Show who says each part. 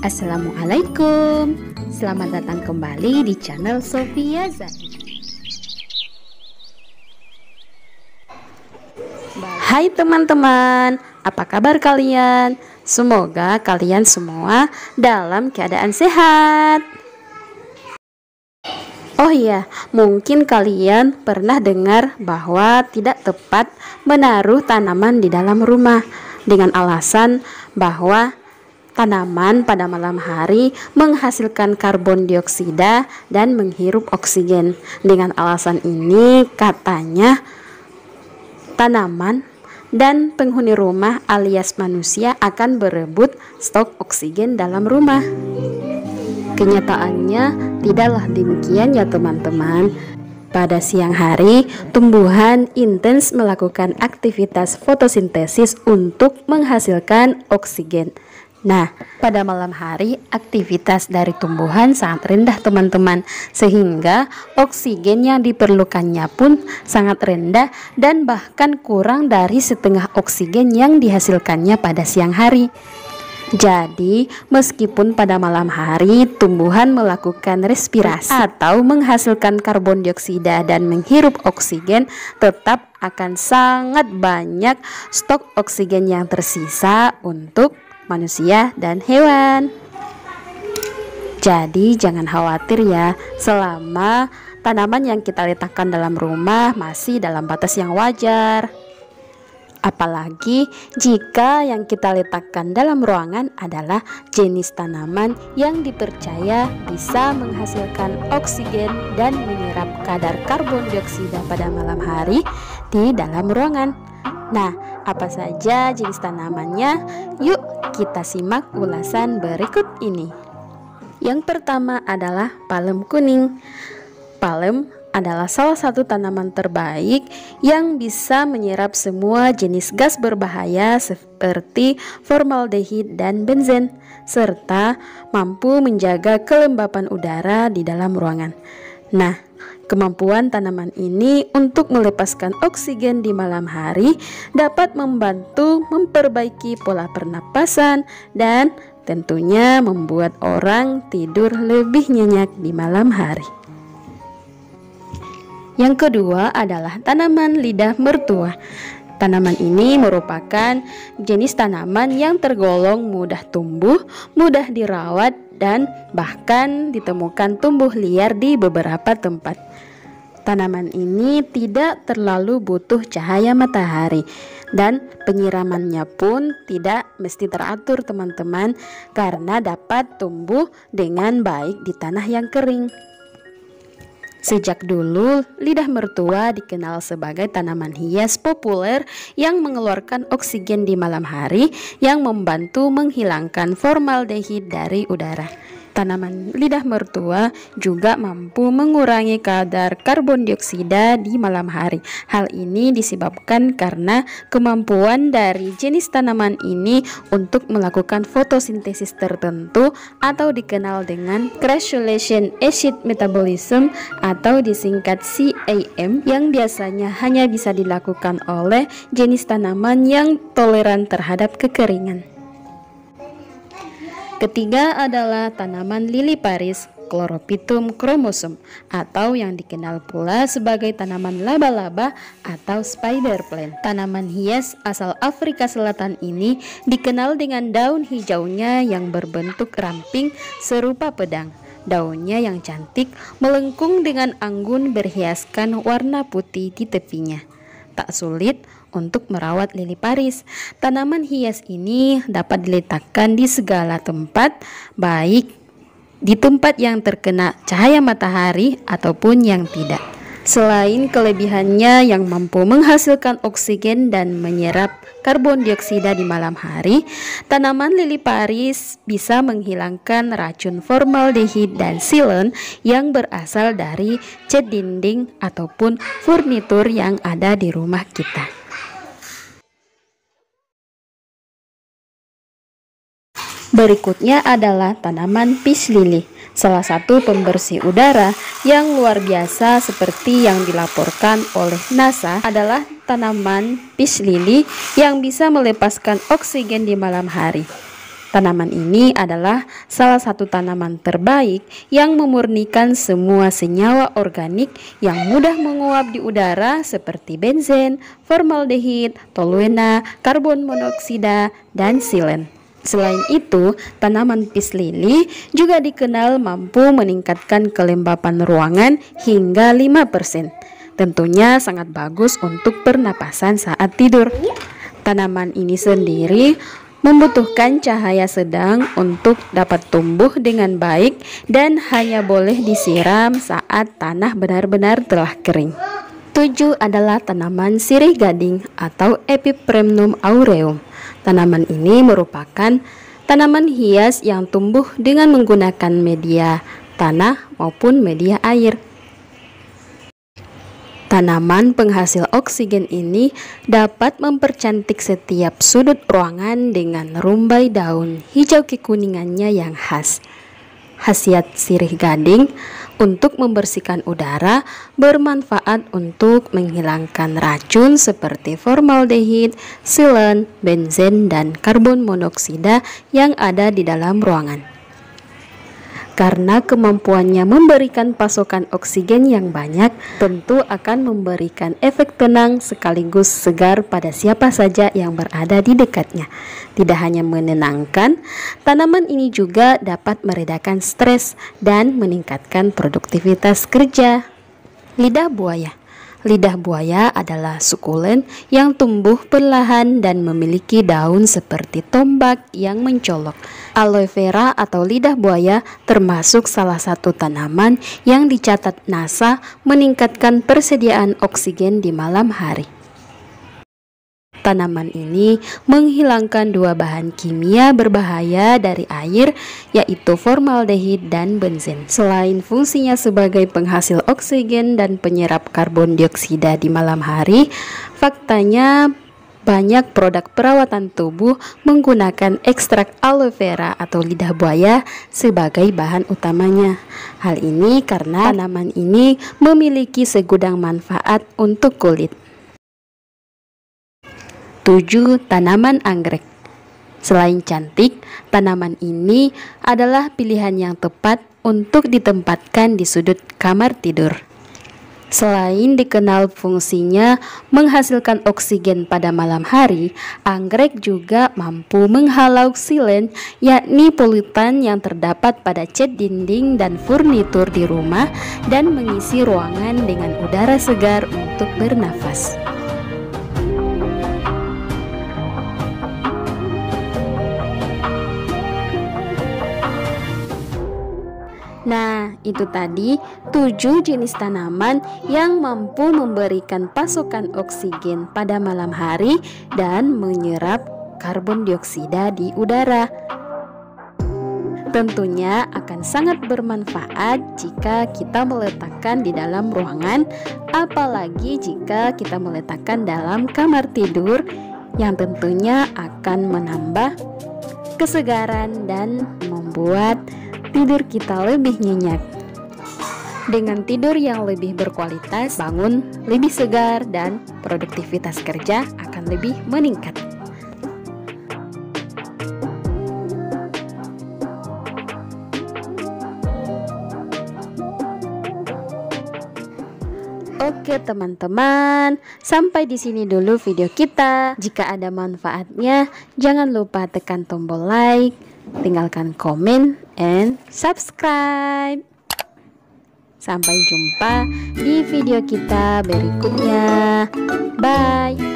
Speaker 1: Assalamualaikum, selamat datang kembali di channel Sofia Zaki. Hai teman-teman, apa kabar kalian? Semoga kalian semua dalam keadaan sehat. Oh iya, mungkin kalian pernah dengar bahwa tidak tepat menaruh tanaman di dalam rumah dengan alasan bahwa tanaman pada malam hari menghasilkan karbon dioksida dan menghirup oksigen. Dengan alasan ini katanya tanaman dan penghuni rumah alias manusia akan berebut stok oksigen dalam rumah. Kenyataannya tidaklah demikian ya teman-teman. Pada siang hari, tumbuhan intens melakukan aktivitas fotosintesis untuk menghasilkan oksigen. Nah, pada malam hari aktivitas dari tumbuhan sangat rendah teman-teman, sehingga oksigen yang diperlukannya pun sangat rendah dan bahkan kurang dari setengah oksigen yang dihasilkannya pada siang hari. Jadi, meskipun pada malam hari tumbuhan melakukan respirasi atau menghasilkan karbon dioksida dan menghirup oksigen, tetap akan sangat banyak stok oksigen yang tersisa untuk manusia dan hewan. Jadi jangan khawatir ya, selama tanaman yang kita letakkan dalam rumah masih dalam batas yang wajar. Apalagi jika yang kita letakkan dalam ruangan adalah jenis tanaman yang dipercaya bisa menghasilkan oksigen dan menyerap kadar karbon dioksida pada malam hari di dalam ruangan. Nah, apa saja jenis tanamannya? Yuk kita simak ulasan berikut ini. Yang pertama adalah palem kuning. Palem adalah salah satu tanaman terbaik yang bisa menyerap semua jenis gas berbahaya seperti formaldehid dan benzen, serta mampu menjaga kelembapan udara di dalam ruangan. Nah, kemampuan tanaman ini untuk melepaskan oksigen di malam hari dapat membantu memperbaiki pola pernapasan dan tentunya membuat orang tidur lebih nyenyak di malam hari. Yang kedua adalah tanaman lidah mertua. Tanaman ini merupakan jenis tanaman yang tergolong mudah tumbuh, mudah dirawat, dan bahkan ditemukan tumbuh liar di beberapa tempat. Tanaman ini tidak terlalu butuh cahaya matahari dan penyiramannya pun tidak mesti teratur teman-teman, karena dapat tumbuh dengan baik di tanah yang kering. Sejak dulu, lidah mertua dikenal sebagai tanaman hias populer yang mengeluarkan oksigen di malam hari yang membantu menghilangkan formaldehid dari udara. Tanaman lidah mertua juga mampu mengurangi kadar karbon dioksida di malam hari. Hal ini disebabkan karena kemampuan dari jenis tanaman ini untuk melakukan fotosintesis tertentu atau dikenal dengan crassulaceous acid metabolism atau disingkat CAM, yang biasanya hanya bisa dilakukan oleh jenis tanaman yang toleran terhadap kekeringan. Ketiga adalah tanaman lili Paris, Chlorophytum chromosum, atau yang dikenal pula sebagai tanaman laba-laba atau spider plant. Tanaman hias asal Afrika Selatan ini dikenal dengan daun hijaunya yang berbentuk ramping serupa pedang. Daunnya yang cantik melengkung dengan anggun berhiaskan warna putih di tepinya. Tak sulit untuk merawat lili Paris. Tanaman hias ini dapat diletakkan di segala tempat, baik di tempat yang terkena cahaya matahari ataupun yang tidak. Selain kelebihannya yang mampu menghasilkan oksigen dan menyerap karbon dioksida di malam hari, tanaman lili Paris bisa menghilangkan racun formaldehid dan silen yang berasal dari cat dinding ataupun furnitur yang ada di rumah kita. Berikutnya adalah tanaman peace lily, salah satu pembersih udara yang luar biasa seperti yang dilaporkan oleh NASA adalah tanaman peace lily yang bisa melepaskan oksigen di malam hari. Tanaman ini adalah salah satu tanaman terbaik yang memurnikan semua senyawa organik yang mudah menguap di udara seperti benzen, formaldehid, toluena, karbon monoksida, dan silen. Selain itu, tanaman peace lily juga dikenal mampu meningkatkan kelembapan ruangan hingga 5%. Tentunya sangat bagus untuk pernapasan saat tidur. Tanaman ini sendiri membutuhkan cahaya sedang untuk dapat tumbuh dengan baik dan hanya boleh disiram saat tanah benar-benar telah kering. 7 adalah tanaman sirih gading atau Epipremnum aureum. Tanaman ini merupakan tanaman hias yang tumbuh dengan menggunakan media tanah maupun media air. Tanaman penghasil oksigen ini dapat mempercantik setiap sudut ruangan dengan rumbai daun hijau kekuningannya yang khas. Khasiat sirih gading untuk membersihkan udara bermanfaat untuk menghilangkan racun seperti formaldehid, silen, benzen, dan karbon monoksida yang ada di dalam ruangan. Karena kemampuannya memberikan pasokan oksigen yang banyak, tentu akan memberikan efek tenang sekaligus segar pada siapa saja yang berada di dekatnya. Tidak hanya menenangkan, tanaman ini juga dapat meredakan stres dan meningkatkan produktivitas kerja. Lidah buaya. Lidah buaya adalah sukulen yang tumbuh perlahan dan memiliki daun seperti tombak yang mencolok. Aloe vera atau lidah buaya termasuk salah satu tanaman yang dicatat NASA meningkatkan persediaan oksigen di malam hari. Tanaman ini menghilangkan 2 bahan kimia berbahaya dari air, yaitu formaldehid dan benzen. Selain fungsinya sebagai penghasil oksigen dan penyerap karbon dioksida di malam hari, faktanya banyak produk perawatan tubuh menggunakan ekstrak aloe vera atau lidah buaya sebagai bahan utamanya. Hal ini karena tanaman ini memiliki segudang manfaat untuk kulit. 7. Tanaman anggrek. Selain cantik, tanaman ini adalah pilihan yang tepat untuk ditempatkan di sudut kamar tidur. Selain dikenal fungsinya menghasilkan oksigen pada malam hari, anggrek juga mampu menghalau silen, yakni polutan yang terdapat pada cat dinding dan furnitur di rumah, dan mengisi ruangan dengan udara segar untuk bernafas. Nah, itu tadi 7 jenis tanaman yang mampu memberikan pasokan oksigen pada malam hari dan menyerap karbon dioksida di udara. Tentunya akan sangat bermanfaat jika kita meletakkan di dalam ruangan, apalagi jika kita meletakkan dalam kamar tidur yang tentunya akan menambah kesegaran dan membuat tidur kita lebih nyenyak. Dengan tidur yang lebih berkualitas, bangun lebih segar dan produktivitas kerja akan lebih meningkat. Oke teman-teman, sampai di sini dulu video kita. Jika ada manfaatnya, jangan lupa tekan tombol like, tinggalkan komen, and subscribe. Sampai jumpa di video kita berikutnya. Bye.